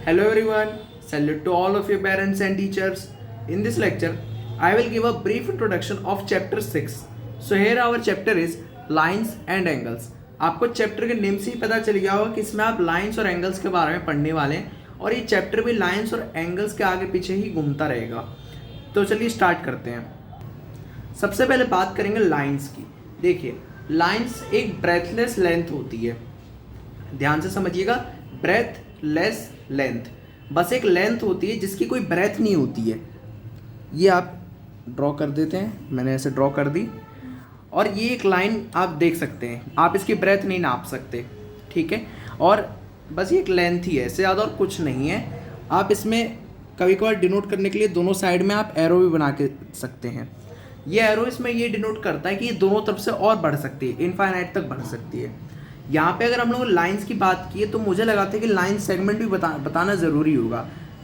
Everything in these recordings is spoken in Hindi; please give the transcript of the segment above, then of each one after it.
Hello everyone, salute to all of your parents and teachers. In this lecture, I will give a brief introduction of chapter 6. So here our chapter is lines and angles. आपको चैप्टर के नेम से ही पता चल गया होगा कि इसमें आप लाइंस और एंगल्स के बारे में पढ़ने वाले हैं और ये चैप्टर भी लाइंस और एंगल्स के आगे पीछे ही घूमता रहेगा। तो चलिए स्टार्ट करते हैं। सबसे पहले बात करेंगे लाइंस की। देखिए, लाइंस एक ब्रेथलेस लेंथ होती है। ध्यान से समझिएगा, ब्रेथलेस लेंथ, बस एक लेंथ होती है जिसकी कोई ब्रेथ नहीं होती है। ये आप ड्रॉ कर देते हैं, मैंने ऐसे ड्रॉ कर दी और ये एक लाइन आप देख सकते हैं। आप इसकी ब्रेथ नहीं नाप सकते, ठीक है, और बस ये एक लेंथ ही है, इससे ज़्यादा और कुछ नहीं है। आप इसमें कभी कभार डिनोट करने के लिए दोनों साइड में आप एरो भी बना के सकते हैं। ये एरो इसमें ये डिनोट करता है कि ये दोनों तरफ से और बढ़ सकती है, इनफाइनाइट तक बढ़ सकती है। यहाँ पे अगर हम लोग लाइंस की बात की है तो मुझे लगा था कि लाइन सेगमेंट भी बताना ज़रूरी होगा,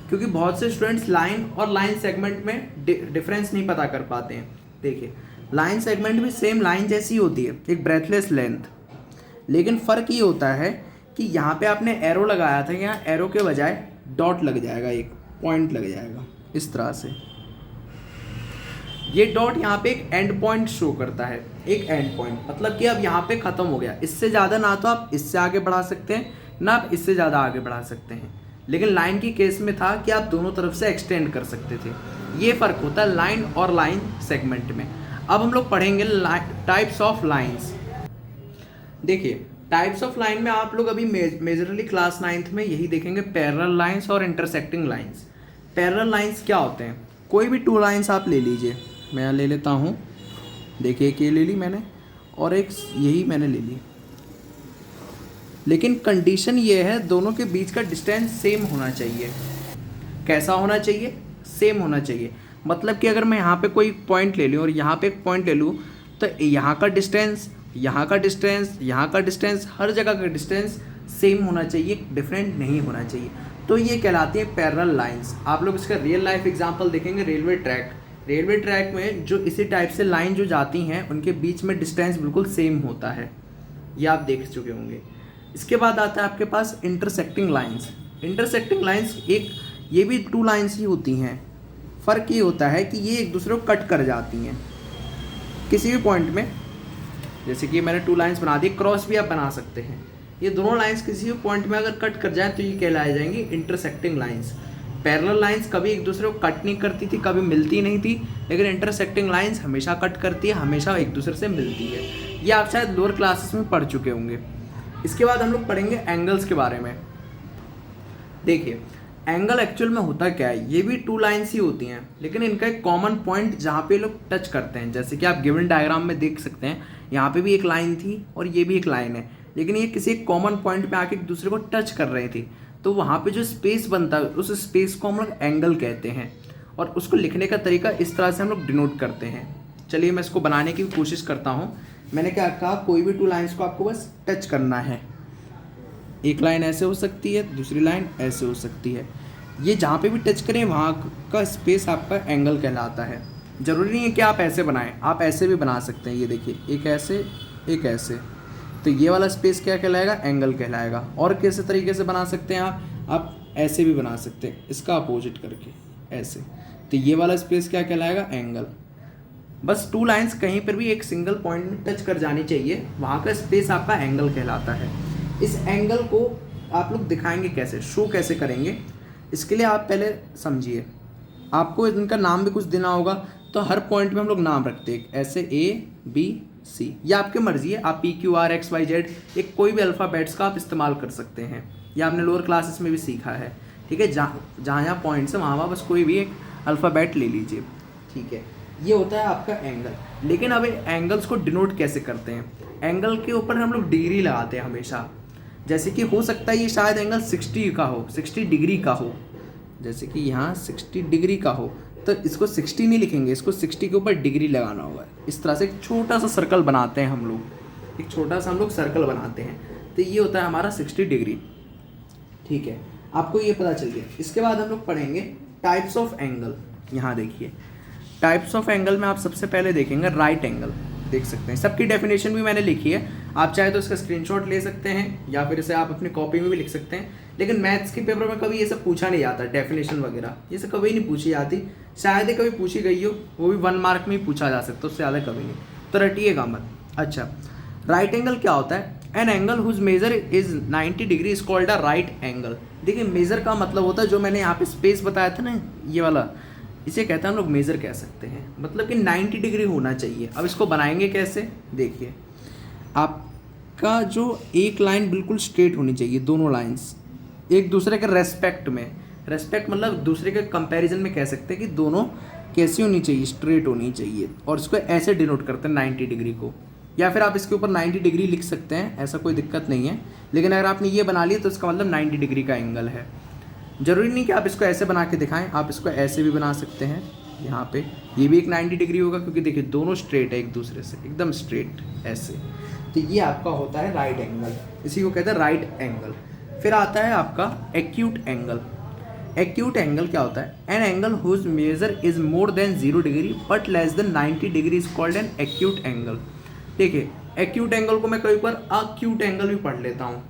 क्योंकि बहुत से स्टूडेंट्स लाइन और लाइन सेगमेंट में डिफरेंस नहीं पता कर पाते हैं। देखिए, लाइन सेगमेंट भी सेम लाइन जैसी होती है, एक ब्रेथलेस लेंथ, लेकिन फ़र्क ये होता है कि यहाँ पे आपने एरो लगाया था, यहाँ एरो के बजाय डॉट लग जाएगा, एक पॉइंट लग जाएगा इस तरह से। ये डॉट यहाँ पे एक एंड पॉइंट शो करता है, एक एंड पॉइंट, मतलब कि अब यहाँ पे ख़त्म हो गया। इससे ज़्यादा ना तो आप इससे आगे बढ़ा सकते हैं, ना आप इससे ज़्यादा आगे बढ़ा सकते हैं। लेकिन लाइन की केस में था कि आप दोनों तरफ से एक्सटेंड कर सकते थे। ये फ़र्क होता है लाइन और लाइन सेगमेंट में। अब हम लोग पढ़ेंगे टाइप्स ऑफ लाइन्स। देखिए, टाइप्स ऑफ लाइन में आप लोग अभी मेजरली क्लास 9th में यही देखेंगे, पैरेलल लाइंस और इंटरसेक्टिंग लाइंस। पैरेलल लाइंस क्या होते हैं? कोई भी टू लाइंस आप ले लीजिए, मैं ले लेता हूँ। देखिए, एक ये ले ली मैंने और एक यही मैंने ले ली, लेकिन कंडीशन ये है दोनों के बीच का डिस्टेंस सेम होना चाहिए। कैसा होना चाहिए? सेम होना चाहिए। मतलब कि अगर मैं यहाँ पे कोई पॉइंट ले लूँ और यहाँ पे एक पॉइंट ले लूँ तो यहाँ का डिस्टेंस, यहाँ का डिस्टेंस, यहाँ का डिस्टेंस, हर जगह का डिस्टेंस सेम होना चाहिए, डिफरेंट नहीं होना चाहिए। तो ये कहलाती है पैरेलल लाइंस। आप लोग इसका रियल लाइफ एग्जांपल देखेंगे, रेलवे ट्रैक। रेलवे ट्रैक में जो इसी टाइप से लाइन जो जाती हैं उनके बीच में डिस्टेंस बिल्कुल सेम होता है, ये आप देख चुके होंगे। इसके बाद आता है आपके पास इंटरसेक्टिंग लाइंस। इंटरसेक्टिंग लाइंस ये भी टू लाइंस ही होती हैं। फ़र्क ये होता है कि ये एक दूसरे को कट कर जाती हैं किसी भी पॉइंट में। जैसे कि मैंने टू लाइंस बना दी, क्रॉस भी आप बना सकते हैं। ये दोनों लाइंस किसी भी पॉइंट में अगर कट कर जाए तो ये कहलाई जाएंगी इंटरसेक्टिंग लाइंस। पैरेलल लाइंस कभी एक दूसरे को कट नहीं करती थी, कभी मिलती नहीं थी, लेकिन इंटरसेक्टिंग लाइंस हमेशा कट करती है, हमेशा एक दूसरे से मिलती है। ये आप शायद लोअर क्लासेस में पढ़ चुके होंगे। इसके बाद हम लोग पढ़ेंगे एंगल्स के बारे में। देखिए, एंगल एक्चुअल में होता क्या है? ये भी टू लाइंस ही होती हैं, लेकिन इनका एक कॉमन पॉइंट जहाँ पे लोग टच करते हैं, जैसे कि आप गिवन डायग्राम में देख सकते हैं, यहाँ पे भी एक लाइन थी और ये भी एक लाइन है, लेकिन ये किसी एक कॉमन पॉइंट पे आके एक दूसरे को टच कर रही थी। तो वहाँ पे जो स्पेस बनता है उस स्पेस को हम लोग एंगल कहते हैं, और उसको लिखने का तरीका इस तरह से हम लोग डिनोट करते हैं। चलिए मैं इसको बनाने की कोशिश करता हूँ। मैंने क्या कहा, कोई भी टू लाइन्स को आपको बस टच करना है। एक लाइन ऐसे हो सकती है, दूसरी लाइन ऐसे हो सकती है। ये जहाँ पे भी टच करें वहाँ का स्पेस आपका एंगल कहलाता है। ज़रूरी नहीं है कि आप ऐसे बनाएं, आप ऐसे भी बना सकते हैं। ये देखिए, एक ऐसे, एक ऐसे, तो ये वाला स्पेस क्या कहलाएगा? एंगल कहलाएगा। और कैसे तरीके से बना सकते हैं आप ऐसे भी बना सकते हैं, इसका अपोजिट करके ऐसे, तो ये वाला स्पेस क्या कहलाएगा? एंगल। बस टू लाइंस कहीं पर भी एक सिंगल पॉइंट में टच कर जानी चाहिए, वहाँ का स्पेस आपका एंगल कहलाता है। इस एंगल को आप लोग दिखाएंगे कैसे, शो कैसे करेंगे? इसके लिए आप पहले समझिए, आपको इनका नाम भी कुछ देना होगा। तो हर पॉइंट में हम लोग नाम रखते हैं, ऐसे A, B, C। ये आपकी मर्जी है, आप PQRXYZ एक कोई भी अल्फ़ाबेट्स का आप इस्तेमाल कर सकते हैं। यह आपने लोअर क्लासेस में भी सीखा है, ठीक है। जहाँ पॉइंट्स है वहाँ बस कोई भी एक अल्फ़ाबेट ले लीजिए, ठीक है। ये होता है आपका एंगल। लेकिन अब एंगल्स को डिनोट कैसे करते हैं? एंगल के ऊपर हम लोग डिग्री लगाते हैं हमेशा। जैसे कि हो सकता है ये शायद एंगल 60 का हो, 60 डिग्री का हो, जैसे कि यहाँ 60 डिग्री का हो, तो इसको 60 नहीं लिखेंगे, इसको 60 के ऊपर डिग्री लगाना होगा। इस तरह से एक छोटा सा सर्कल बनाते हैं हम लोग, एक छोटा सा हम लोग सर्कल बनाते हैं, तो ये होता है हमारा 60 डिग्री, ठीक है। आपको ये पता चल गया। इसके बाद हम लोग पढ़ेंगे टाइप्स ऑफ एंगल। यहाँ देखिए, टाइप्स ऑफ एंगल में आप सबसे पहले देखेंगे राइट एंगल। देख सकते हैं, सबकी डेफिनेशन भी मैंने लिखी है, आप चाहे तो इसका स्क्रीनशॉट ले सकते हैं या फिर इसे आप अपनी कॉपी में भी लिख सकते हैं। लेकिन मैथ्स के पेपर में कभी ये सब पूछा नहीं जाता, डेफिनेशन वगैरह ये सब कभी नहीं पूछी जाती, शायद ही कभी पूछी गई हो, वो भी 1 मार्क में ही पूछा जा सकता है, उससे ज़्यादा कभी नहीं, तो रटिएगा मत। अच्छा, राइट एंगल क्या होता है? An angle whose measure is 90 degree is called a right angle. देखिए मेजर का मतलब होता है, जो मैंने यहाँ पे स्पेस बताया था ना ये वाला, इसे कहते हैं हम लोग मेजर कह सकते हैं, मतलब कि 90 डिग्री होना चाहिए। अब इसको बनाएंगे कैसे? देखिए, आपका जो एक लाइन बिल्कुल स्ट्रेट होनी चाहिए, दोनों लाइंस एक दूसरे के रेस्पेक्ट में, रेस्पेक्ट मतलब दूसरे के कंपैरिजन में कह सकते हैं कि दोनों कैसी होनी चाहिए, स्ट्रेट होनी चाहिए, और इसको ऐसे डिनोट करते हैं 90 डिग्री को, या फिर आप इसके ऊपर 90 डिग्री लिख सकते हैं, ऐसा कोई दिक्कत नहीं है। लेकिन अगर आपने ये बना लिया तो इसका मतलब 90 डिग्री का एंगल है। ज़रूरी नहीं कि आप इसको ऐसे बना के दिखाएं, आप इसको ऐसे भी बना सकते हैं। यहाँ पे ये भी एक 90 डिग्री होगा, क्योंकि देखिए दोनों स्ट्रेट है एक दूसरे से, एकदम स्ट्रेट ऐसे। तो ये आपका होता है राइट एंगल, इसी को कहते हैं राइट एंगल। फिर आता है आपका एक्यूट एंगल। एक्यूट एंगल क्या होता है? An angle whose measure is more than 0 degree but less than 90 degree is called an acute angle. देखिए एक्यूट एंगल को मैं कई बार अक्यूट एंगल भी पढ़ लेता हूँ,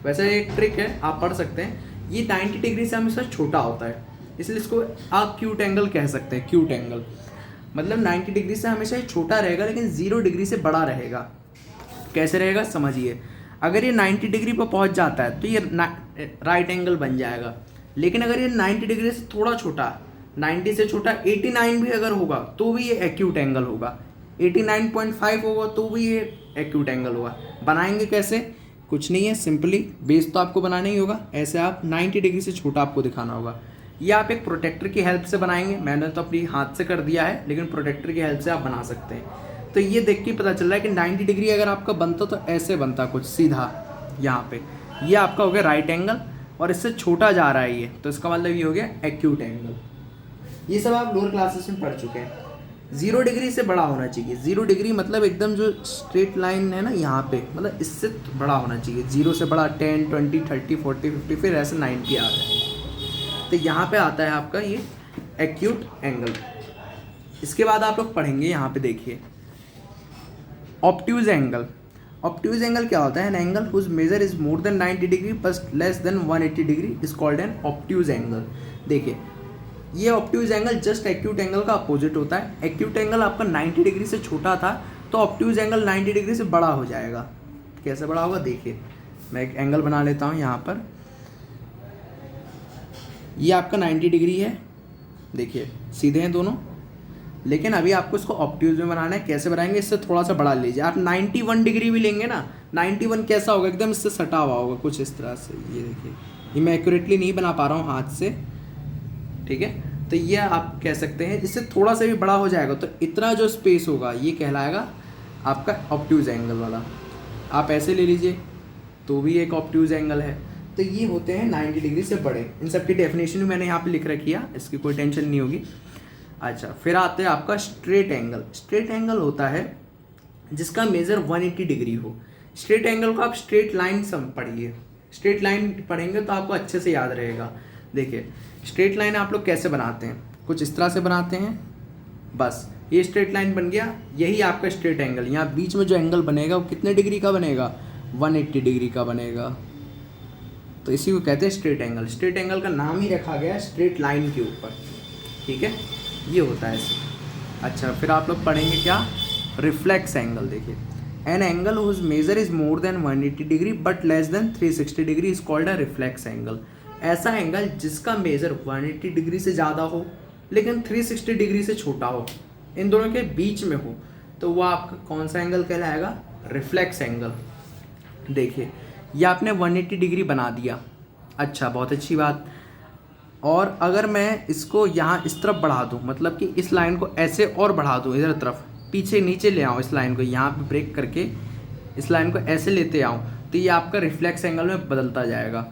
वैसे एक ट्रिक है, आप पढ़ सकते हैं। ये 90 डिग्री से हमेशा छोटा होता है, इसलिए इसको अक्यूट एंगल कह सकते हैं। क्यूट एंगल मतलब 90 डिग्री से हमेशा ये छोटा रहेगा, लेकिन 0 डिग्री से बड़ा रहेगा। कैसे रहेगा समझिए, अगर ये 90 डिग्री पर पहुंच जाता है तो ये राइट एंगल बन जाएगा। लेकिन अगर ये 90 डिग्री से थोड़ा छोटा, 90 से छोटा 89 भी अगर होगा तो भी ये एक्यूट एंगल होगा, 89.5 होगा तो भी ये एक्यूट एंगल होगा। बनाएंगे कैसे? कुछ नहीं है, सिंपली बेस तो आपको बनाना ही होगा। ऐसे आप 90 डिग्री से छोटा आपको दिखाना होगा। ये आप एक प्रोटेक्टर की हेल्प से बनाएंगे, मैंने तो अपनी हाथ से कर दिया है, लेकिन प्रोटेक्टर की हेल्प से आप बना सकते हैं। तो ये देख के पता चल रहा है कि 90 डिग्री अगर आपका बनता तो ऐसे बनता कुछ सीधा यहाँ पे, ये आपका हो गया राइट एंगल, और इससे छोटा जा रहा है ये, तो इसका मतलब ये हो गया एक्यूट एंगल। ये सब आप लोअर क्लासेस में पढ़ चुके हैं। 0 डिग्री से बड़ा होना चाहिए। 0 डिग्री मतलब एकदम जो स्ट्रेट लाइन है ना यहाँ पे, मतलब इससे बड़ा होना चाहिए। 0 से बड़ा 10, 20, 30, 40, 50, फिर ऐसे 90 आ गए। तो यहाँ पे आता है आपका ये एक्यूट एंगल। इसके बाद आप लोग पढ़ेंगे यहाँ पे, देखिए ऑब्ट्यूज एंगल। ऑब्ट्यूज एंगल क्या होता है? An angle whose measure is more than 90 degree but less than 180 degree is called an obtuse angle. देखिए ये obtuse angle just acute angle का अपोजिट होता है। एक्यूट एंगल आपका 90 डिग्री से छोटा था, तो ऑब्ट्यूज एंगल 90 डिग्री से बड़ा हो जाएगा। कैसे बड़ा होगा? देखिए मैं एक एंगल बना लेता हूँ यहाँ पर, ये आपका 90 डिग्री है, देखिए सीधे हैं दोनों, लेकिन अभी आपको इसको ऑब्ट्यूज में बनाना है। कैसे बनाएंगे? इससे थोड़ा सा बड़ा लीजिए। आप 91 डिग्री भी लेंगे ना, 91 कैसा होगा? एकदम इससे सटा हुआ होगा कुछ इस तरह से। ये देखिए, ये मैं एक्यूरेटली नहीं बना पा रहा हूँ हाथ से, ठीक है। तो ये आप कह सकते हैं, इससे थोड़ा सा भी बड़ा हो जाएगा तो इतना जो स्पेस होगा ये कहलाएगा आपका ऑब्ट्यूज एंगल वाला। आप ऐसे ले लीजिए तो भी एक ऑब्ट्यूज एंगल है। तो ये होते हैं 90 डिग्री से बड़े। इन सब की डेफिनेशन भी मैंने यहाँ पे लिख रखी है, इसकी कोई टेंशन नहीं होगी। अच्छा, फिर आते हैं आपका स्ट्रेट एंगल। स्ट्रेट एंगल होता है जिसका मेजर 180 डिग्री हो। स्ट्रेट एंगल को आप स्ट्रेट लाइन सब पढ़िए, स्ट्रेट लाइन पढ़ेंगे तो आपको अच्छे से याद रहेगा। देखिए स्ट्रेट लाइन आप लोग कैसे बनाते हैं? कुछ इस तरह से बनाते हैं, बस ये स्ट्रेट लाइन बन गया, यही आपका स्ट्रेट एंगल। यहाँ बीच में जो एंगल बनेगा वो कितने डिग्री का बनेगा? 180 डिग्री का बनेगा। तो इसी को कहते हैं स्ट्रेट एंगल। स्ट्रेट एंगल का नाम ही रखा गया है स्ट्रेट लाइन के ऊपर, ठीक है। ये होता है इसमें। अच्छा, फिर आप लोग पढ़ेंगे क्या? Reflex angle. देखिए an angle whose measure is more than 180 degree but less than 360 degree is called a reflex angle. ऐसा एंगल जिसका मेजर 180 डिग्री से ज़्यादा हो लेकिन 360 डिग्री से छोटा हो, इन दोनों के बीच में हो, तो वो आपका कौन सा एंगल कहलाएगा? Reflex angle. देखिए ये आपने 180 डिग्री बना दिया, अच्छा बहुत अच्छी बात। और अगर मैं इसको यहाँ इस तरफ बढ़ा दूँ, मतलब कि इस लाइन को ऐसे और बढ़ा दूँ इधर तरफ, पीछे नीचे ले आऊँ, इस लाइन को यहाँ पे ब्रेक करके इस लाइन को ऐसे लेते आऊँ, तो ये आपका रिफ्लेक्स एंगल में बदलता जाएगा,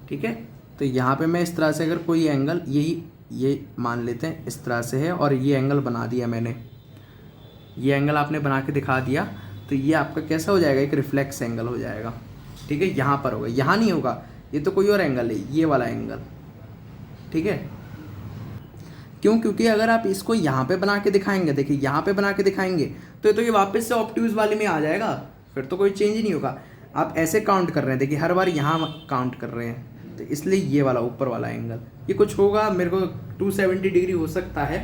ठीक है। तो यहाँ पे मैं इस तरह से अगर कोई एंगल, यही ये मान लेते हैं इस तरह से है, और ये एंगल बना दिया मैंने, ये एंगल आपने बना के दिखा दिया, तो ये आपका कैसा हो जाएगा? एक रिफ्लेक्स एंगल हो जाएगा, ठीक है। यहाँ पर होगा, यहाँ नहीं होगा, ये तो कोई और एंगल है, ये वाला एंगल, ठीक है। क्यों? क्योंकि अगर आप इसको यहाँ पे बना के दिखाएंगे, देखिए यहाँ पे बना के दिखाएंगे तो ये वापस से ऑब्ट्यूज वाले में आ जाएगा, फिर तो कोई चेंज ही नहीं होगा। आप ऐसे काउंट कर रहे हैं, देखिए हर बार यहाँ काउंट कर रहे हैं, तो इसलिए ये वाला ऊपर वाला एंगल ये कुछ होगा, मेरे को 270 डिग्री हो सकता है,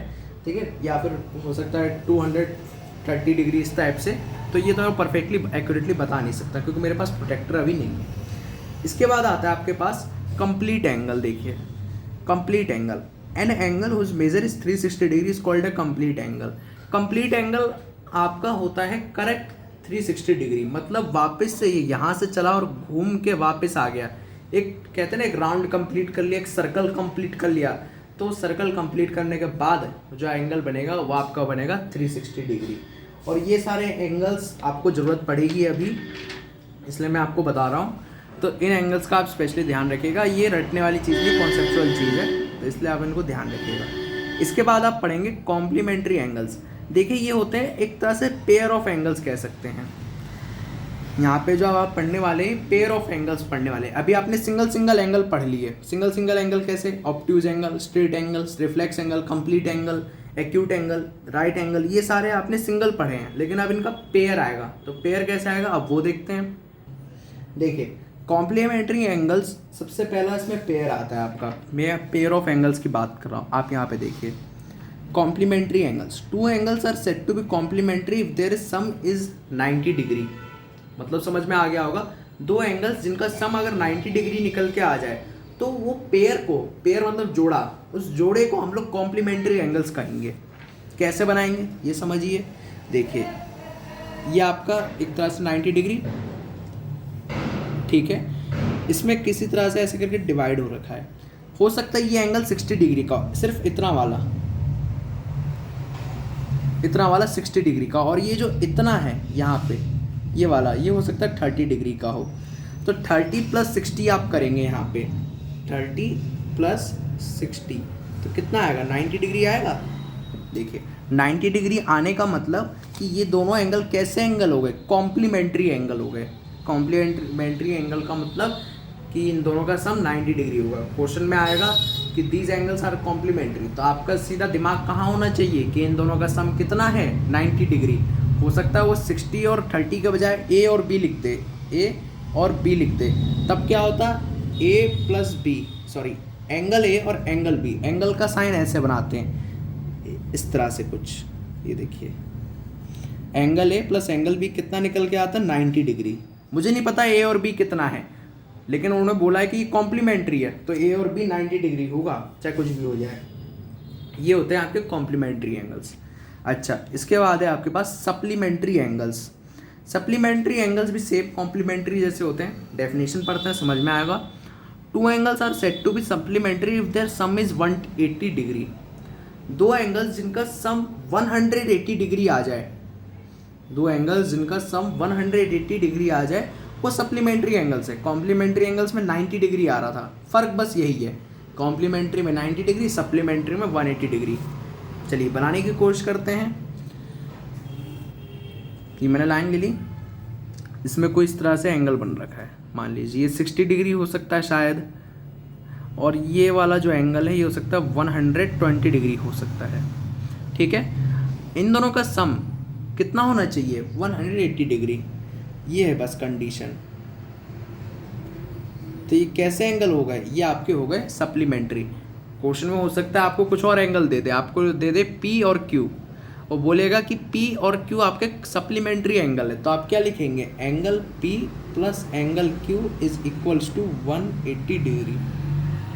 ठीक है, या फिर हो सकता है 230 डिग्री इस टाइप से। तो ये तो मैं परफेक्टली एक्यूरेटली बता नहीं सकता क्योंकि मेरे पास प्रोटेक्टर अभी नहीं है। इसके बाद आता है आपके पास कंप्लीट एंगल। देखिए complete angle, an angle whose measure is 360 degree is called a complete angle. Complete angle आपका होता है करेक्ट 360 डिग्री, मतलब वापस से ये यहाँ से चला और घूम के वापस आ गया। एक कहते हैं ना, एक राउंड कंप्लीट कर लिया, एक सर्कल कंप्लीट कर लिया, तो सर्कल कंप्लीट करने के बाद जो एंगल बनेगा वो आपका बनेगा 360 डिग्री। और ये सारे एंगल्स आपको ज़रूरत पड़ेगी अभी, इसलिए मैं आपको बता रहा हूँ। तो इन एंगल्स का आप स्पेशली ध्यान रखिएगा, ये रटने वाली चीज़ नहीं, कॉन्सेप्चुअल चीज़ है, तो इसलिए आप इनको ध्यान रखिएगा। इसके बाद आप पढ़ेंगे कॉम्प्लीमेंट्री एंगल्स। देखिए ये होते हैं एक तरह से पेयर ऑफ एंगल्स कह सकते हैं। यहाँ पे जो आप पढ़ने वाले हैं पेयर ऑफ एंगल्स पढ़ने वाले हैं। अभी आपने सिंगल एंगल पढ़ लिए। सिंगल एंगल कैसे? Obtuse angle, straight angles, reflex angle, complete angle, acute angle, right angle, ये सारे आपने सिंगल पढ़े हैं। लेकिन अब इनका पेयर आएगा, तो पेयर कैसे आएगा अब वो देखते हैं। देखिए कॉम्प्लीमेंट्री एंगल्स, सबसे पहला इसमें पेयर आता है आपका। मैं पेयर ऑफ एंगल्स की बात कर रहा हूँ। आप यहाँ पे देखिए complementary angles, two angles are said to be complementary if their sum is इज 90 डिग्री। मतलब समझ में आ गया होगा, दो एंगल्स जिनका सम अगर 90 डिग्री निकल के आ जाए तो वो पेयर को, पेयर मतलब जोड़ा, उस जोड़े को हम लोग कॉम्प्लीमेंट्री एंगल्स कहेंगे। कैसे बनाएंगे ये समझिए। देखिए ये आपका एक तरह से 90 डिग्री, ठीक है, इसमें किसी तरह से ऐसे करके डिवाइड हो रखा है। हो सकता है ये एंगल 60 डिग्री का, सिर्फ इतना वाला 60 डिग्री का, और ये जो इतना है यहाँ पे ये वाला, ये हो सकता है 30 डिग्री का हो। तो 30 + 60 आप करेंगे यहाँ पे, 30 + 60 तो कितना आएगा? 90 डिग्री आएगा। देखिए 90 डिग्री आने का मतलब कि ये दोनों एंगल कैसे एंगल हो गए? कॉम्प्लीमेंट्री एंगल हो गए। कॉम्प्लीमेंट्री एंगल का मतलब कि इन दोनों का सम 90 डिग्री होगा। क्वेश्चन में आएगा कि दीज एंगल्स आर कॉम्प्लीमेंट्री, तो आपका सीधा दिमाग कहाँ होना चाहिए कि इन दोनों का सम कितना है? 90 डिग्री। हो सकता है वो 60 और 30 के बजाय ए और बी लिखते, ए और बी लिखते, तब क्या होता? ए + बी, सॉरी एंगल ए और एंगल बी, एंगल का साइन ऐसे बनाते हैं इस तरह से कुछ। ये देखिए एंगल ए + एंगल बी कितना निकल के आता है? 90 डिग्री। मुझे नहीं पता ए और बी कितना है, लेकिन उन्होंने बोला है कि ये कॉम्प्लीमेंट्री है, तो ए और बी 90 डिग्री होगा, चाहे कुछ भी हो जाए। ये होते हैं आपके कॉम्प्लीमेंट्री एंगल्स। अच्छा, इसके बाद है आपके पास सप्लीमेंट्री एंगल्स। सप्लीमेंट्री एंगल्स भी सेम कॉम्प्लीमेंट्री जैसे होते हैं। डेफिनेशन पढ़ते हैं, समझ में आएगा। Two angles are said to be supplementary if their sum is 180 degree. दो एंगल्स जिनका सम 180 डिग्री आ जाए, दो एंगल्स जिनका सम 180 डिग्री आ जाए वो सप्लीमेंट्री एंगल्स है। कॉम्प्लीमेंट्री एंगल्स में 90 डिग्री आ रहा था, फ़र्क बस यही है, कॉम्प्लीमेंट्री में 90 डिग्री, सप्लीमेंट्री में 180 डिग्री। चलिए बनाने की कोशिश करते हैं। ये मैंने लाइन ले ली, इसमें कोई इस तरह से एंगल बन रखा है, मान लीजिए ये 60 डिग्री हो सकता है शायद, और ये वाला जो एंगल है ये हो सकता है 120 डिग्री हो सकता है, ठीक है। इन दोनों का सम कितना होना चाहिए? 180 डिग्री। ये है बस कंडीशन। तो ये कैसे एंगल हो गए? ये आपके हो गए सप्लीमेंट्री। क्वेश्चन में हो सकता है आपको कुछ और एंगल दे दे, आपको दे दे P और Q, और बोलेगा कि P और Q आपके सप्लीमेंट्री एंगल है, तो आप क्या लिखेंगे? Angle P + angle Q is equals to 180 degree,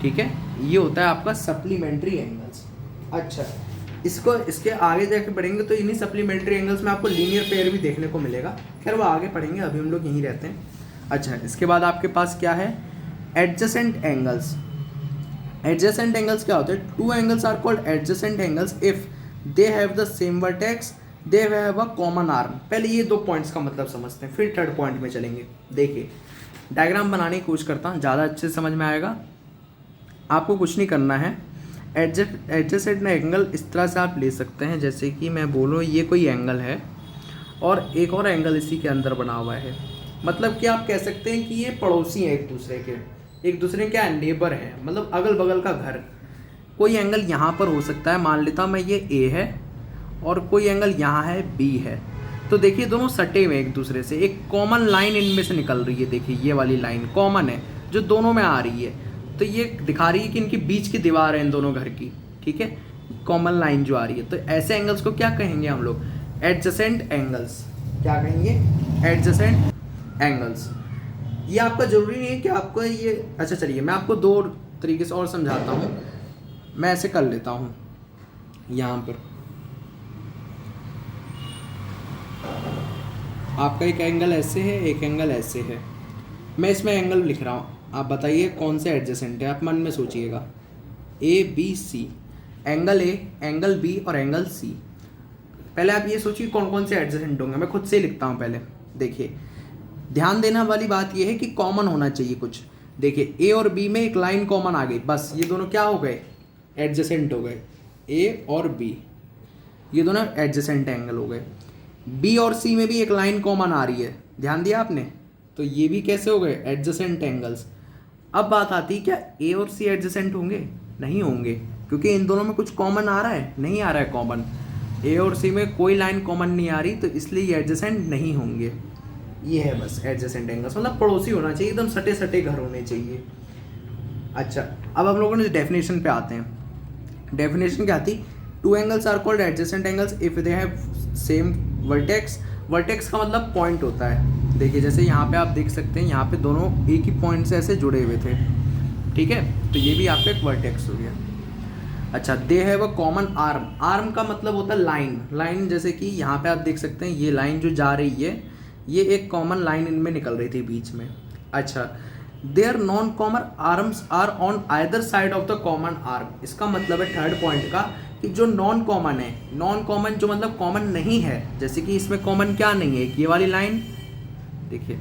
ठीक है। ये होता है आपका सप्लीमेंट्री एंगल्स। अच्छा, इसके आगे जाके पढ़ेंगे तो इन्हीं सप्लीमेंट्री एंगल्स में आपको लीनियर पेयर भी देखने को मिलेगा। खैर वो आगे पढ़ेंगे, अभी हम लोग यहीं रहते हैं। अच्छा, इसके बाद आपके पास क्या है? Adjacent angles. एडजेसेंट एंगल्स क्या होते हैं? Two angles are called adjacent angles if they have the same vertex, they have a common arm. पहले ये 2 पॉइंट्स का मतलब समझते हैं, फिर थर्ड पॉइंट में चलेंगे। देखिए डायग्राम बनाने की कोशिश करता हूँ, ज़्यादा अच्छे से समझ में आएगा। आपको कुछ नहीं करना है। एडजेसेंट एंगल इस तरह से आप ले सकते हैं, जैसे कि मैं बोलूँ ये कोई एंगल है और एक और एंगल इसी के अंदर बना हुआ है, मतलब कि आप कह सकते हैं कि ये पड़ोसी हैं एक दूसरे क्या है? नेबर हैं, मतलब अगल बगल का घर। कोई एंगल यहाँ पर हो सकता है, मान लेता हूँ मैं ये A है, और कोई एंगल यहाँ है B है। तो देखिए दोनों सटे हुए एक दूसरे से, एक कॉमन लाइन इनमें से निकल रही है। देखिए ये वाली लाइन कॉमन है जो दोनों में आ रही है, तो ये दिखा रही है कि इनके बीच की दीवार है इन दोनों घर की, ठीक है, कॉमन लाइन जो आ रही है। तो ऐसे एंगल्स को क्या कहेंगे हम लोग? Adjacent angles. क्या कहेंगे? Adjacent angles. ये आपका जरूरी नहीं है कि आपको ये, अच्छा चलिए मैं आपको दो तरीके से और समझाता हूँ। मैं ऐसे कर लेता हूँ, यहाँ पर आपका एक एंगल ऐसे है, एक एंगल ऐसे है। मैं इसमें एंगल लिख रहा हूँ, आप बताइए कौन से एडजेसेंट है। आप मन में सोचिएगा, A B C, angle A, angle B और एंगल सी। पहले आप ये सोचिए कौन कौन से एडजेसेंट होंगे। मैं खुद से लिखता हूँ पहले। देखिए ध्यान देना वाली बात ये है कि कॉमन होना चाहिए कुछ। देखिए ए और बी में एक लाइन कॉमन आ गई, बस ये दोनों क्या हो गए? एडजेसेंट हो गए। ए और बी ये दोनों एडजेसेंट एंगल हो गए। बी और सी में भी एक लाइन कॉमन आ रही है, ध्यान दिया आपने? तो ये भी कैसे हो गए? Adjacent angles. अब बात आती है, क्या ए और सी एडजेसेंट होंगे? नहीं होंगे, क्योंकि इन दोनों में कुछ कॉमन आ रहा है? नहीं आ रहा है कॉमन। ए और सी में कोई लाइन कॉमन नहीं आ रही, तो इसलिए ये एडजेसेंट नहीं होंगे। ये है बस एडजेसेंट एंगल्स, मतलब पड़ोसी होना चाहिए, एकदम सटे सटे घर होने चाहिए। अच्छा, अब हम लोगों ने डेफिनेशन पे आते हैं। डेफिनेशन क्या आती? Two angles are called adjacent angles if they have same vertex. Vertex का मतलब पॉइंट होता है। देखिए जैसे यहाँ पे आप देख सकते हैं, यहाँ पे दोनों एक ही पॉइंट से ऐसे जुड़े हुए थे, ठीक है, तो ये भी आपका एक वर्टेक्स हो गया। अच्छा, दे have a common arm. Arm का मतलब होता है लाइन। लाइन जैसे कि यहाँ पे आप देख सकते हैं, ये लाइन जो जा रही है, ये एक कॉमन लाइन इनमें निकल रही थी बीच में। अच्छा, their non common arms are on either side of the common arm. इसका मतलब है थर्ड पॉइंट का कि जो नॉन कॉमन है, नॉन कॉमन जो मतलब कॉमन नहीं है, जैसे कि इसमें कॉमन क्या नहीं है? एक ये वाली लाइन, देखिए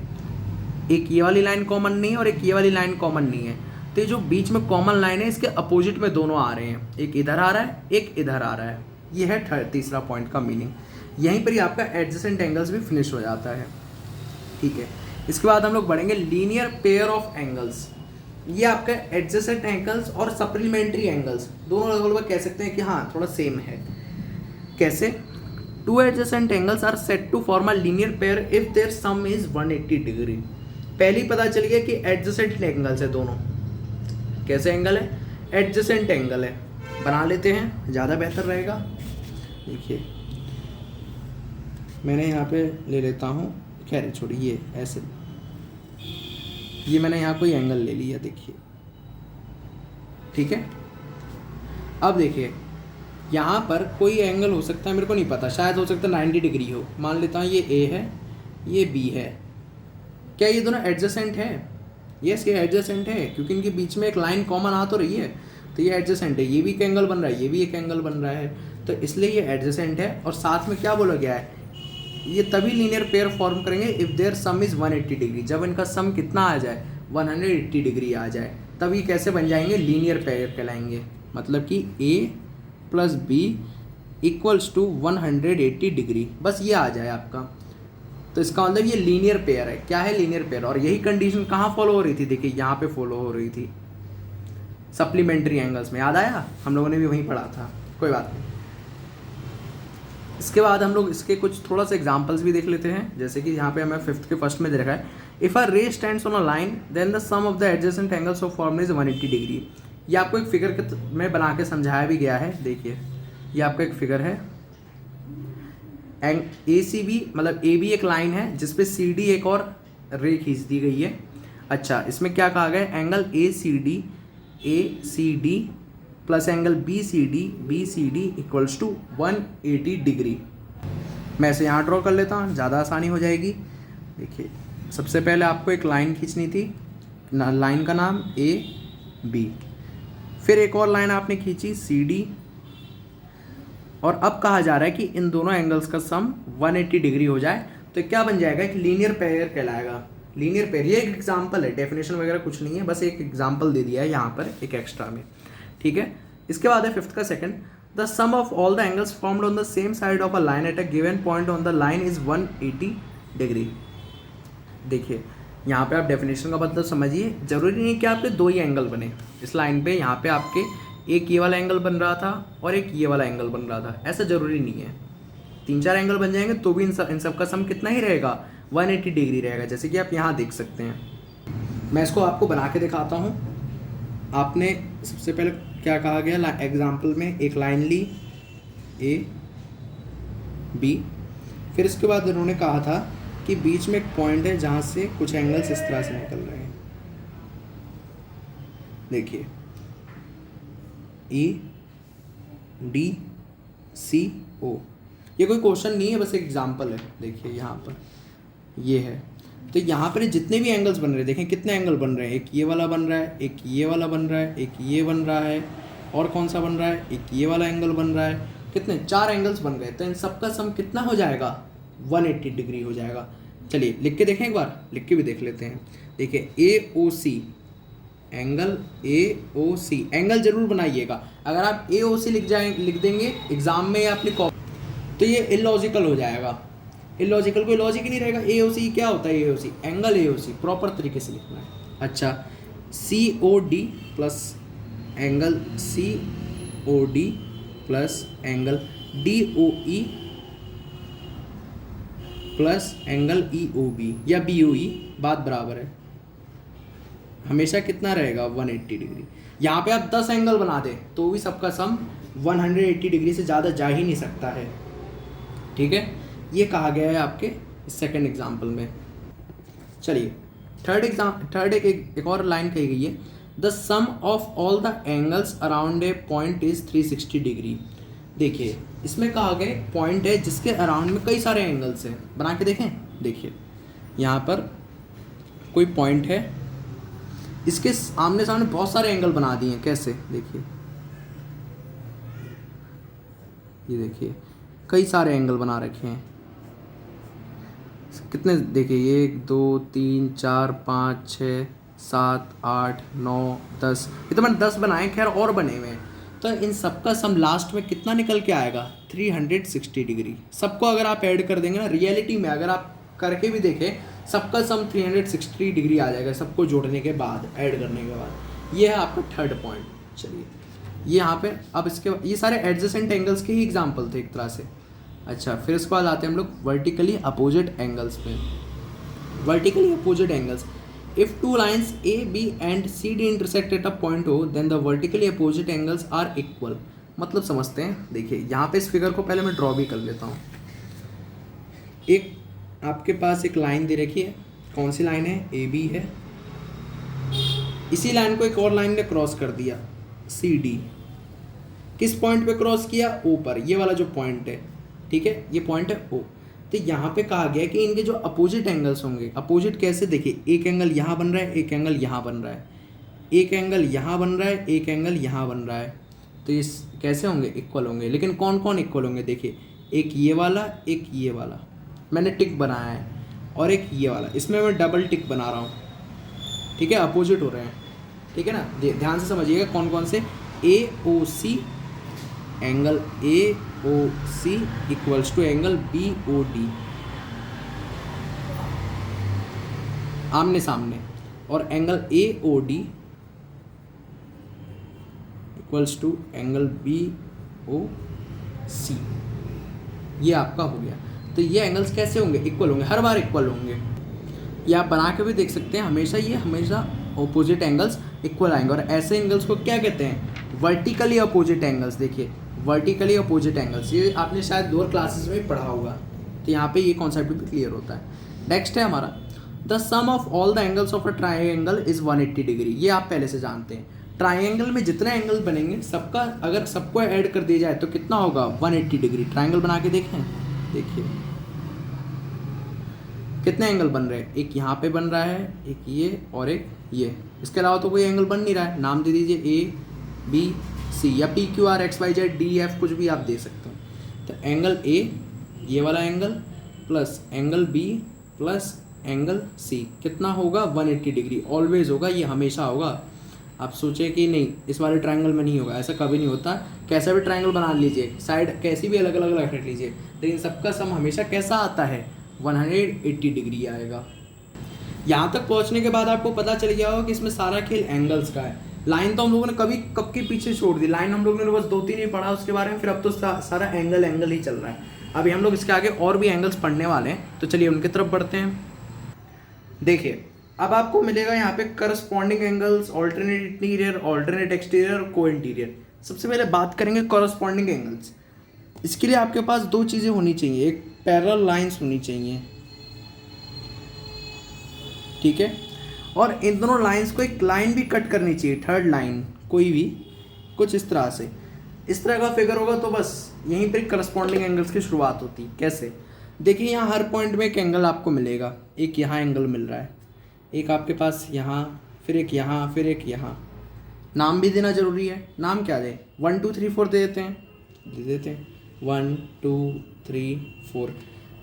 एक ये वाली लाइन कॉमन नहीं है और एक ये वाली लाइन कॉमन नहीं है। तो ये जो बीच में कॉमन लाइन है, इसके अपोजिट में दोनों आ रहे हैं, एक इधर आ रहा है, एक इधर आ रहा है। ये है तीसरा पॉइंट का मीनिंग। यहीं पर ही आपका एडजेसेंट एंगल्स भी फिनिश हो जाता है, ठीक है। इसके बाद हम लोग बढ़ेंगे लीनियर पेयर ऑफ एंगल्स। ये आपका एडजेसेंट एंगल्स और सप्लीमेंट्री एंगल्स दोनों लगभग कह सकते हैं कि हाँ थोड़ा सेम है। कैसे? Two adjacent angles are set to form a linear pair if their sum is 180 degree. पहली पता चल गया कि एडजेसेंट एंगल्स है दोनों। कैसे एंगल है? एडजेसेंट एंगल है। बना लेते हैं, ज़्यादा बेहतर रहेगा। देखिए मैंने यहाँ पे ले लेता हूँ, खैर छोड़िए, ऐसे ये मैंने यहाँ कोई एंगल ले लिया, देखिए, ठीक है। अब देखिए यहाँ पर कोई एंगल हो सकता है, मेरे को नहीं पता, शायद हो सकता है 90 डिग्री हो। मान लेता हूँ ये ए है, ये बी है। क्या ये दोनों एडजेसेंट है? यस, ये एडजेसेंट है, क्योंकि इनके बीच में एक लाइन कॉमन आ तो रही है, तो ये एडजेसेंट है। ये भी एक एंगल बन रहा है, ये भी एक एंगल बन रहा है, तो इसलिए ये एडजेसेंट है। और साथ में क्या बोला गया है? ये तभी लीनियर पेयर फॉर्म करेंगे if their sum is 180 degree. जब इनका सम कितना आ जाए? 180 डिग्री आ जाए, तब ये कैसे बन जाएंगे? लीनियर पेयर कहलाएंगे। मतलब कि A plus B equals to 180 degree, बस ये आ जाए आपका, तो इसका मतलब ये लीनियर पेयर है। क्या है? Linear pair. और यही कंडीशन कहाँ फॉलो हो रही थी? देखिए यहाँ पे फॉलो हो रही थी सप्लीमेंट्री एंगल्स में। याद आया? हम लोगों ने भी वहीं पढ़ा था, कोई बात नहीं। इसके बाद हम लोग इसके कुछ थोड़ा सा एग्जांपल्स भी देख लेते हैं। जैसे कि यहाँ पे हमें 5th के फर्स्ट में दे रखा है, if a ray stands on a line then the sum of the adjacent angles of form is 180 degree. ये आपको एक फिगर में बना के समझाया भी गया है। देखिए ये आपका एक फिगर है, ए सी बी, मतलब ए बी एक लाइन है जिसपे सी डी एक और रे खींच दी गई है। अच्छा, इसमें क्या कहा गया? Angle A C D plus angle B C D equals to 180 degree. मैं इसे यहाँ ड्रॉ कर लेता हूँ, ज़्यादा आसानी हो जाएगी। देखिए सबसे पहले आपको एक लाइन खींचनी थी, लाइन का नाम ए बी, फिर एक और लाइन आपने खींची सी डी, और अब कहा जा रहा है कि इन दोनों एंगल्स का सम 180 डिग्री हो जाए, तो क्या बन जाएगा? एक लीनियर पेयर कहलाएगा। लीनियर पेयर, ये एक एग्जाम्पल है, डेफिनेशन वगैरह कुछ नहीं है, बस एक एग्जाम्पल दे दिया है यहाँ पर एक एक्स्ट्रा में, ठीक है। इसके बाद है 5th का second, the sum of all the angles formed on the same side of a line at a given point on the line is 180 degree. देखिए यहाँ पे आप डेफिनेशन का मतलब समझिए, जरूरी नहीं कि आपके दो ही एंगल बने इस लाइन पे। यहाँ पे आपके एक ये वाला एंगल बन रहा था और एक ये वाला एंगल बन रहा था, ऐसा जरूरी नहीं है। 3-4 एंगल बन जाएंगे तो भी इन सब का सम कितना ही रहेगा? 180 डिग्री रहेगा, जैसे कि आप यहाँ देख सकते हैं। मैं इसको आपको बना के दिखाता हूँ। आपने सबसे पहले क्या कहा गया एग्जाम्पल में, एक लाइन ली ए बी, फिर इसके बाद उन्होंने कहा था कि बीच में एक पॉइंट है जहाँ से कुछ एंगल्स इस तरह से निकल रहे हैं। देखिए ई डी सी ओ, ये कोई क्वेश्चन नहीं है, बस एक एग्जाम्पल है। देखिए यहाँ पर ये है, तो यहाँ पर जितने भी एंगल्स बन रहे हैं, देखें कितने एंगल बन रहे हैं, एक ये वाला बन रहा है, एक ये वाला बन रहा है, एक ये बन रहा है, और कौन सा बन रहा है, एक ये वाला एंगल बन रहा है, कितने 4 एंगल्स बन गए। तो इन सबका सम कितना हो जाएगा, 180 डिग्री हो जाएगा। चलिए लिख के देखें, एक बार लिख के भी देख लेते हैं। देखिए ए O C angle, A O C angle जरूर बनाइएगा। अगर आप ए ओ सी लिख देंगे एग्जाम में या अपनी कॉपी, तो ये इलॉजिकल हो जाएगा। इलॉजिकल, कोई लॉजिक ही नहीं रहेगा। ए ओ सी क्या होता है, ए O C angle, A O C proper तरीके से लिखना है। अच्छा, C O D plus angle C O D plus angle D O E plus angle E O B या बी ओ ई, बात बराबर है। हमेशा कितना रहेगा, 180 डिग्री। यहाँ पे आप 10 एंगल बना दें तो भी सबका सम 180 डिग्री से ज़्यादा जा ही नहीं सकता है। ठीक है, ये कहा गया है आपके सेकंड एग्जाम्पल में। चलिए थर्ड एक और लाइन कही गई है, the sum of all the angles around a point is 360 degree. देखिए इसमें कहा गया पॉइंट है जिसके अराउंड में कई सारे एंगल्स हैं, बना के देखें। देखिए यहाँ पर कोई पॉइंट है, इसके आमने सामने बहुत सारे एंगल बना दिए हैं। कैसे, देखिए ये देखिए कई सारे एंगल बना रखे हैं। कितने, देखिए 1 2 3 4 5 6 7 8 9 10, ये तो मैंने 10 बनाए, खैर और बने हुए हैं। तो इन सबका सम लास्ट में कितना निकल के आएगा, 360 डिग्री। सबको अगर आप ऐड कर देंगे ना, रियलिटी में अगर आप करके भी देखें, सबका सम 360 डिग्री आ जाएगा, सबको जोड़ने के बाद, ऐड करने के बाद। ये है आपका थर्ड पॉइंट। चलिए ये यहाँ पे अब इसके, ये सारे एडजेसेंट एंगल्स के ही एग्जाम्पल थे एक तरह से। अच्छा, फिर इसके बाद आते हैं हम लोग वर्टिकली अपोजिट एंगल्स पे। Vertically opposite angles, if two lines A B and C D intersect at a point O, then the vertically opposite angles are equal. मतलब समझते हैं। देखिए यहाँ पे इस फिगर को पहले मैं ड्रॉ भी कर लेता हूँ। एक आपके पास एक लाइन दे रखी है, कौन सी लाइन है, ए बी है। इसी लाइन को एक और लाइन ने क्रॉस कर दिया, सी डी। किस पॉइंट पे क्रॉस किया, ओ पर, ये वाला जो पॉइंट है, ठीक है, ये पॉइंट है ओ। तो यहाँ पे कहा गया कि इनके जो अपोजिट एंगल्स होंगे, अपोजिट कैसे, देखिए एक एंगल यहाँ बन रहा है, एक एंगल यहाँ बन रहा है, एक एंगल यहाँ बन रहा है, एक एंगल यहाँ बन रहा है। तो ये कैसे होंगे, इक्वल होंगे। लेकिन कौन कौन इक्वल होंगे, देखिए एक ये वाला, एक ये वाला मैंने टिक बनाया है, और एक ये वाला, इसमें मैं डबल टिक बना रहा हूँ। ठीक है, अपोजिट हो रहे हैं। ठीक है ना, ध्यान से समझिएगा कौन कौन से। A O C, angle A O C equals to angle B O D, आमने सामने, और angle A O D equals to angle B O C. ये आपका हो गया। तो ये एंगल्स कैसे होंगे, इक्वल होंगे, हर बार इक्वल होंगे। ये आप बना के भी देख सकते हैं, हमेशा अपोजिट एंगल्स इक्वल आएंगे। और ऐसे एंगल्स को क्या कहते हैं, वर्टिकली अपोजिट एंगल्स। देखिए वर्टिकली अपोजिट एंगल्स, ये आपने शायद लोअर क्लासेस में पढ़ा होगा, तो यहाँ पे ये कॉन्सेप्ट भी क्लियर होता है। नेक्स्ट है हमारा, the sum of all the angles of a triangle is 180 degree. ये आप पहले से जानते हैं। ट्राइंगल में जितने एंगल बनेंगे, सबका अगर सबको ऐड कर दिया जाए तो कितना होगा, 180 डिग्री। ट्राइंगल बना के देखें, देखिए कितने एंगल बन रहे हैं, एक यहाँ पे बन रहा है, एक ये और एक ये। इसके अलावा तो कोई एंगल बन नहीं रहा है। नाम दे दीजिए ए बी सी, या P Q R X Y Z D F, कुछ भी आप दे सकते हो। तो एंगल ए, ये वाला angle, plus angle B plus angle C, कितना होगा, 180 डिग्री। ऑलवेज होगा, ये हमेशा होगा। आप सोचें कि नहीं इस वाले ट्रायंगल में नहीं होगा, ऐसा कभी नहीं होता। कैसा भी ट्रायंगल बना लीजिए, साइड कैसी भी अलग अलग रख लीजिए, लेकिन सबका सम हमेशा कैसा आता है, 180 डिग्री आएगा। यहाँ तक पहुँचने के बाद आपको पता चल गया होगा कि इसमें सारा खेल एंगल्स का है। लाइन तो हम लोगों ने कब के पीछे छोड़ दी, लाइन हम लोगों ने बस 2-3 ही पढ़ा उसके बारे में, फिर अब तो सारा एंगल ही चल रहा है। अभी हम लोग इसके आगे और भी एंगल्स पढ़ने वाले हैं, तो चलिए उनकी तरफ बढ़ते हैं। देखिए अब आपको मिलेगा यहाँ पे corresponding angles, alternate interior, alternate exterior, को इंटीरियर। सबसे पहले बात करेंगे करस्पॉन्डिंग एंगल्स। इसके लिए आपके पास दो चीज़ें होनी चाहिए, एक पैरेलल लाइंस होनी चाहिए, ठीक है, और इन दोनों लाइंस को एक लाइन भी कट करनी चाहिए, थर्ड लाइन कोई भी, कुछ इस तरह से, इस तरह का फिगर होगा तो बस यहीं पर करस्पॉन्डिंग एंगल्स की शुरुआत होती है। कैसे? देखिए यहाँ हर पॉइंट में एक एंगल आपको मिलेगा, एक यहाँ एंगल मिल रहा है, एक आपके पास यहाँ, फिर एक यहाँ, फिर एक यहाँ। नाम भी देना जरूरी है, नाम क्या दे? 1 2 3 4 दे देते हैं, 1 2 3 4,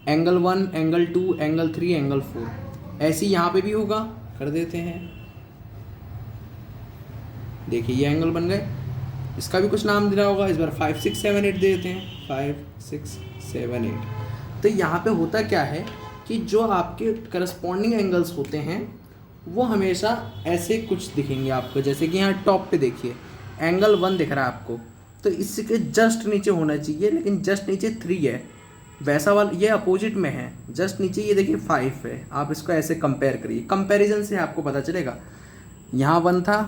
एंगल 1, एंगल 2, एंगल 3, एंगल 4। ऐसे यहाँ पे भी होगा, कर देते हैं। देखिए ये एंगल बन गए, इसका भी कुछ नाम देना होगा, इस बार 5 6 7 8 दे देते हैं, 5 6 7 8। तो यहाँ पे होता क्या है कि जो आपके करस्पॉन्डिंग एंगल्स होते हैं वो हमेशा ऐसे कुछ दिखेंगे आपको, जैसे कि यहाँ टॉप पे देखिए एंगल 1 दिख रहा है आपको, तो इसके जस्ट नीचे होना चाहिए, लेकिन जस्ट नीचे 3 है, वैसा वाला ये अपोजिट में है, जस्ट नीचे ये देखिए 5 है। आप इसको ऐसे कंपेयर करिए, कंपैरिजन से आपको पता चलेगा। यहाँ 1 था,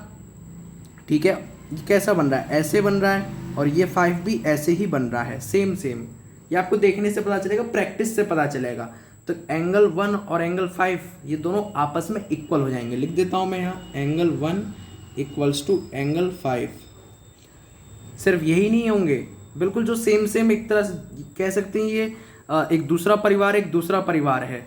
ठीक है, ये कैसा बन रहा है? ऐसे बन रहा है, और ये 5 भी ऐसे ही बन रहा है, सेम सेम। ये आपको देखने से पता चलेगा, प्रैक्टिस से पता चलेगा। तो एंगल 1 और एंगल 5 ये दोनों आपस में इक्वल हो जाएंगे। लिख देता हूँ मैं यहाँ, एंगल 1 इक्वल्स टू एंगल 5। सिर्फ यही नहीं होंगे, बिल्कुल जो सेम सेम, एक तरह से कह सकते हैं ये एक दूसरा परिवार है,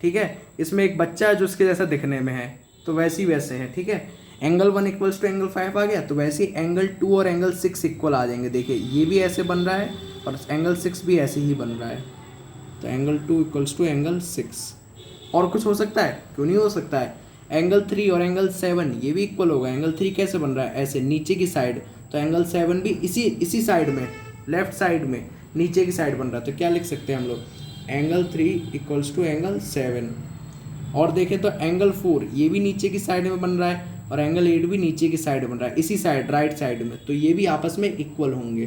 ठीक है। इसमें एक बच्चा है जो उसके जैसा दिखने में है, तो वैसे ही वैसे है, ठीक है। एंगल 1 इक्वल्स टू एंगल 5 आ गया, तो वैसे ही एंगल 2 और एंगल 6 इक्वल आ जाएंगे। देखिए ये भी ऐसे बन रहा है और एंगल 6 भी ऐसे ही बन रहा है, तो एंगल 2 इक्वल्स टू एंगल 6। और कुछ हो सकता है? क्यों नहीं हो सकता है। एंगल 3 और एंगल 7 ये भी इक्वल होगा। एंगल 3 कैसे बन रहा है? ऐसे नीचे की साइड, तो एंगल 7 भी इसी साइड में, लेफ्ट साइड में नीचे की साइड बन रहा है। तो क्या लिख सकते हैं हम लोग? Angle 3 equals to angle 7। और देखें तो एंगल 4 ये भी नीचे की साइड में बन रहा है, और एंगल 8 भी नीचे की साइड बन रहा है, इसी साइड राइट साइड में, तो ये भी आपस में इक्वल होंगे।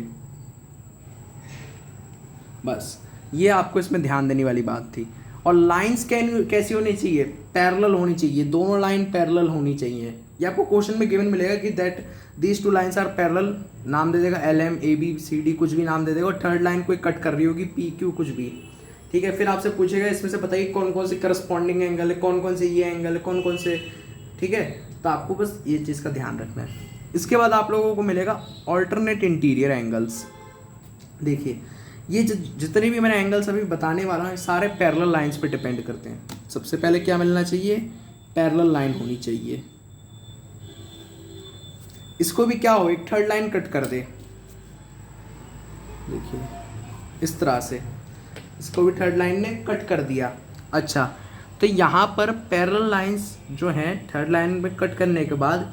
बस ये आपको इसमें ध्यान देने वाली बात थी। और लाइंस कैसी होनी चाहिए? पैरेलल होनी चाहिए, दोनों लाइन पैरेलल होनी चाहिए। ये आपको क्वेश्चन में गिवन मिलेगा कि that these 2 lines are parallel, नाम दे देगा LM AB CD कुछ भी नाम दे देगा, और थर्ड लाइन कोई कट कर रही होगी PQ कुछ भी, ठीक है। फिर आपसे पूछेगा इसमें से बताइए कौन कौन से करस्पॉन्डिंग एंगल है, कौन कौन से ये एंगल है, कौन कौन से, ठीक है। तो आपको बस ये चीज़ का ध्यान रखना है। इसके बाद आप लोगों को मिलेगा ऑल्टरनेट इंटीरियर एंगल्स। देखिए ये जितने भी मैंने एंगल्स अभी बताने वाला हूँ सारे पैरेलल लाइंस पे डिपेंड करते हैं। सबसे पहले क्या मिलना चाहिए? पैरेलल लाइन होनी चाहिए। इसको भी क्या हो, एक थर्ड लाइन कट कर दे, देखिए इस तरह से, इसको भी थर्ड लाइन ने कट कर दिया। अच्छा, तो यहाँ पर पैरेलल लाइंस जो हैं थर्ड लाइन में कट करने के बाद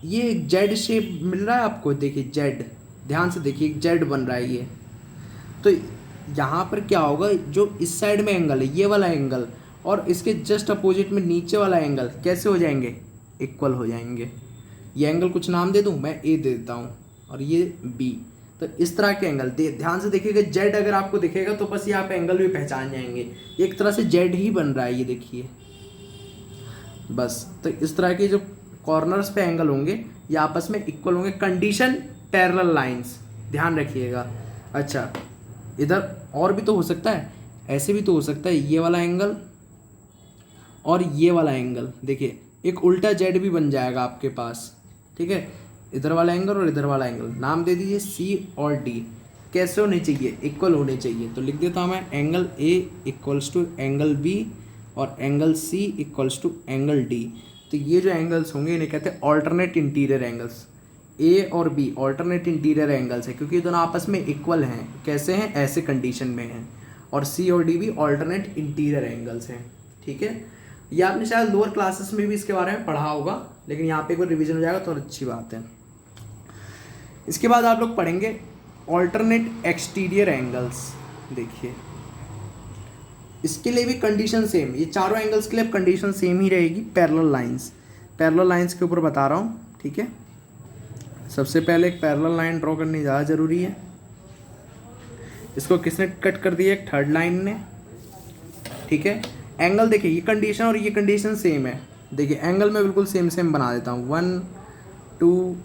ये जेड शेप मिल रहा है आपको। देखिए जेड, ध्यान से देखिए, जेड बन रहा है ये। तो यहाँ पर क्या होगा, जो इस साइड में एंगल है ये वाला एंगल, और इसके जस्ट अपोजिट में नीचे वाला एंगल कैसे हो जाएंगे? इक्वल हो जाएंगे। ये एंगल कुछ नाम दे दूँ मैं, A दे देता हूँ, और ये B। तो इस तरह के एंगल ध्यान से देखिएगा। जेड अगर आपको दिखेगा तो बस ये आप एंगल भी पहचान जाएंगे, एक तरह से जेड ही बन रहा है ये, देखिए बस। तो इस तरह के जो कॉर्नर्स पे एंगल होंगे ये आपस में इक्वल होंगे। कंडीशन पैरेलल लाइंस, ध्यान रखिएगा। अच्छा, इधर और भी तो हो सकता है, ऐसे भी तो हो सकता है, ये वाला एंगल और ये वाला एंगल, देखिए एक उल्टा जेड भी बन जाएगा आपके पास, ठीक है। इधर वाला एंगल और इधर वाला एंगल नाम दे दीजिए C और D। कैसे होने चाहिए? इक्वल होने चाहिए। तो लिख देता हूँ मैं, angle A equals to angle B और angle C equals to angle D। तो ये जो एंगल्स होंगे इन्हें कहते हैं ऑल्टरनेट इंटीरियर एंगल्स। A और B ऑल्टरनेट इंटीरियर एंगल्स है, क्योंकि ये दोनों आपस में इक्वल हैं। कैसे हैं? ऐसे कंडीशन में हैं। और C और D भी ऑल्टरनेट इंटीरियर एंगल्स हैं, ठीक है। ये आपने शायद लोअर क्लासेस में भी इसके बारे में पढ़ा होगा, लेकिन यहाँ पे एक बार रिविजन हो जाएगा तो अच्छी बात है। इसके बाद आप लोग पढ़ेंगे ऑल्टरनेट एक्सटीरियर एंगल्स। देखिए इसके लिए भी कंडीशन सेम, ये चारों एंगल्स के लिए कंडीशन सेम ही रहेगी। पैरेलल लाइंस के ऊपर बता रहा हूँ, ठीक है। सबसे पहले एक पैरेलल लाइन ड्रॉ करनी ज़्यादा ज़रूरी है। इसको किसने कट कर दिया? एक थर्ड लाइन ने, ठीक है। एंगल देखिए, ये कंडीशन और ये कंडीशन सेम है, देखिए एंगल मैं बिल्कुल सेम सेम बना देता हूँ, 1 2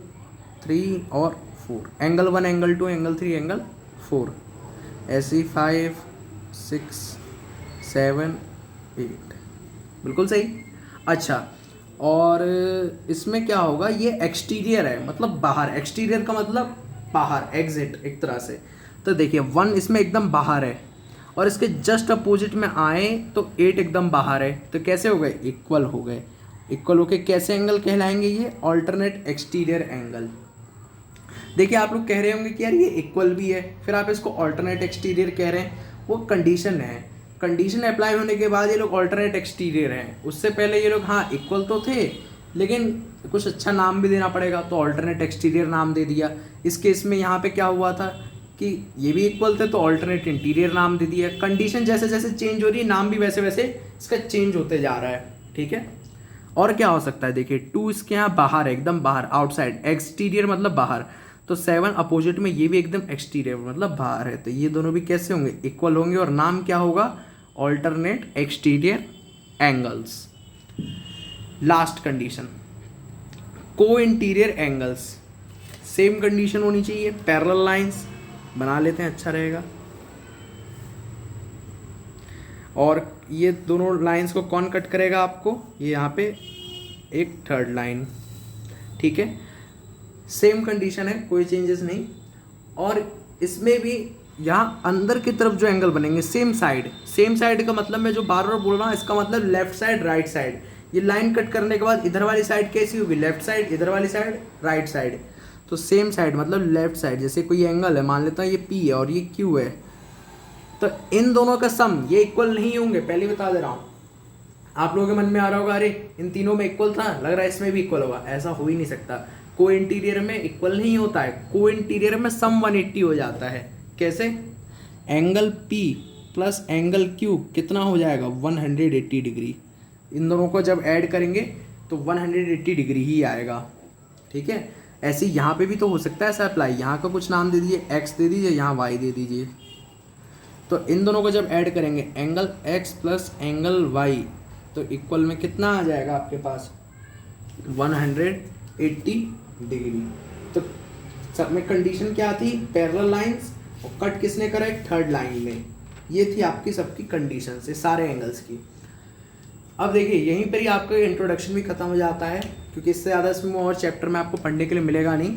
3 और 4, एंगल 1 एंगल 2 एंगल 3 एंगल 4, ऐसे 5 6 7 8, बिल्कुल सही। अच्छा, और इसमें क्या होगा, ये एक्सटीरियर है मतलब बाहर, एक्सटीरियर का मतलब बाहर, एग्जिट एक तरह से। तो देखिए 1 इसमें एकदम बाहर है और इसके जस्ट अपोजिट में आए तो 8 एकदम बाहर है, तो कैसे हो गए, इक्वल हो गए। इक्वल होके कैसे एंगल कहलाएंगे, ये ऑल्टरनेट एक्सटीरियर एंगल। देखिए आप लोग कह रहे होंगे कि यार ये इक्वल भी है, फिर आप इसको ऑल्टरनेट एक्सटीरियर कह रहे हैं, वो कंडीशन है, कंडीशन अप्लाई होने के बाद ये लोग ऑल्टरनेट एक्सटीरियर हैं। उससे पहले ये लोग हाँ इक्वल तो थे, लेकिन कुछ अच्छा नाम भी देना पड़ेगा, तो ऑल्टरनेट एक्सटीरियर नाम दे दिया। इस केस में यहाँ पे क्या हुआ था कि ये भी इक्वल थे तो ऑल्टरनेट इंटीरियर नाम दे दिया। कंडीशन जैसे जैसे चेंज हो रही है, नाम भी वैसे वैसे इसका चेंज होते जा रहा है, ठीक है। और क्या हो सकता है, देखिए 2 इसके यहाँ बाहर है, एकदम बाहर, आउटसाइड, एक्सटीरियर मतलब बाहर, तो 7 अपोजिट में ये भी एकदम एक्सटीरियर मतलब बाहर है, तो ये दोनों भी कैसे होंगे, इक्वल होंगे, और नाम क्या होगा, alternate exterior angles. Last condition, को इंटीरियर एंगल्स, सेम कंडीशन होनी चाहिए, पैरेलल लाइंस बना लेते हैं, अच्छा रहेगा। और ये दोनों लाइंस को कौन कट करेगा आपको, ये यहाँ पे एक थर्ड लाइन, ठीक है। सेम कंडीशन है, कोई चेंजेस नहीं। और इसमें भी यहाँ अंदर की तरफ जो एंगल बनेंगे सेम साइड, सेम साइड का मतलब मैं जो बार बार बोल रहा हूँ, इसका मतलब लेफ्ट साइड राइट साइड। ये लाइन कट करने के बाद इधर वाली साइड कैसी होगी, लेफ्ट साइड, इधर वाली साइड राइट साइड, तो सेम साइड मतलब लेफ्ट साइड। जैसे कोई एंगल है, मान लेता हूँ ये P है और ये Q है, तो इन दोनों का सम ये इक्वल नहीं होंगे, पहले बता दे रहा हूँ। आप लोगों के मन में आ रहा होगा अरे इन तीनों में इक्वल था, लग रहा है इसमें भी इक्वल होगा, ऐसा हो ही नहीं सकता। को इंटीरियर में इक्वल नहीं होता है, को इंटीरियर में सम 180 हो जाता है। कैसे, angle P plus angle Q कितना हो जाएगा, 180 डिग्री। इन दोनों को जब ऐड करेंगे तो 180 डिग्री ही आएगा, ठीक है। ऐसे यहाँ पे भी तो हो सकता है ऐसा अप्लाई, यहाँ का कुछ नाम दे दीजिए, x दे दीजिए, यहाँ y दे दीजिए, तो इन दोनों को जब ऐड करेंगे angle x plus angle y, तो इक्वल में कितना आ जाएगा आपके पास, 180 डिग्री। तो सब में कंडीशन क्या थी, पैरेलल लाइंस, और कट किसने करा, एक थर्ड लाइन में। ये थी आपकी सबकी कंडीशन से सारे एंगल्स की। अब देखिए यहीं पर ही आपका इंट्रोडक्शन भी खत्म हो जाता है, क्योंकि इससे ज़्यादा इसमें और चैप्टर में आपको पढ़ने के लिए मिलेगा नहीं।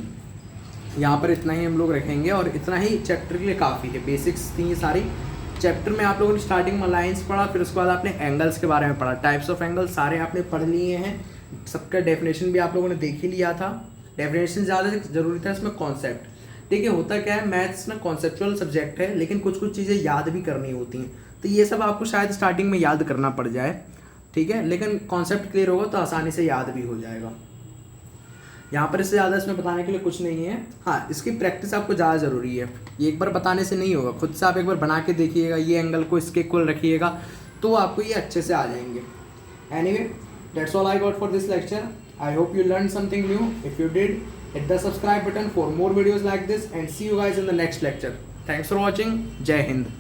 यहाँ पर इतना ही हम लोग रखेंगे और इतना ही चैप्टर के लिए काफ़ी है। बेसिक्स थी ये सारी। चैप्टर में आप लोगों ने स्टार्टिंग में लाइंस पढ़ा, फिर उसके बाद आपने एंगल्स के बारे में पढ़ा, टाइप्स ऑफ एंगल सारे आपने पढ़ लिए हैं। सबका डेफिनेशन भी आप लोगों ने देख ही लिया था। डेफिनेशन ज़्यादा ज़रूरी था, इसमें कॉन्सेप्ट। देखिए होता क्या है, मैथ्स ना कॉन्सेप्चुअल सब्जेक्ट है, लेकिन कुछ कुछ चीज़ें याद भी करनी होती हैं, तो ये सब आपको शायद स्टार्टिंग में याद करना पड़ जाए, ठीक है। लेकिन कॉन्सेप्ट क्लियर होगा तो आसानी से याद भी हो जाएगा। यहाँ पर इससे ज़्यादा इसमें बताने के लिए कुछ नहीं है। हाँ, इसकी प्रैक्टिस आपको ज़्यादा ज़रूरी है, ये एक बार बताने से नहीं होगा, खुद से आप एक बार बना के देखिएगा, ये एंगल को इसके इक्वल रखिएगा, तो आपको ये अच्छे से आ जाएंगे। Anyway, that's all I got for this lecture. I hope you learn something new. If you did, hit the subscribe button for more videos like this, and see you guys in the next lecture. Thanks for watching. Jai Hind.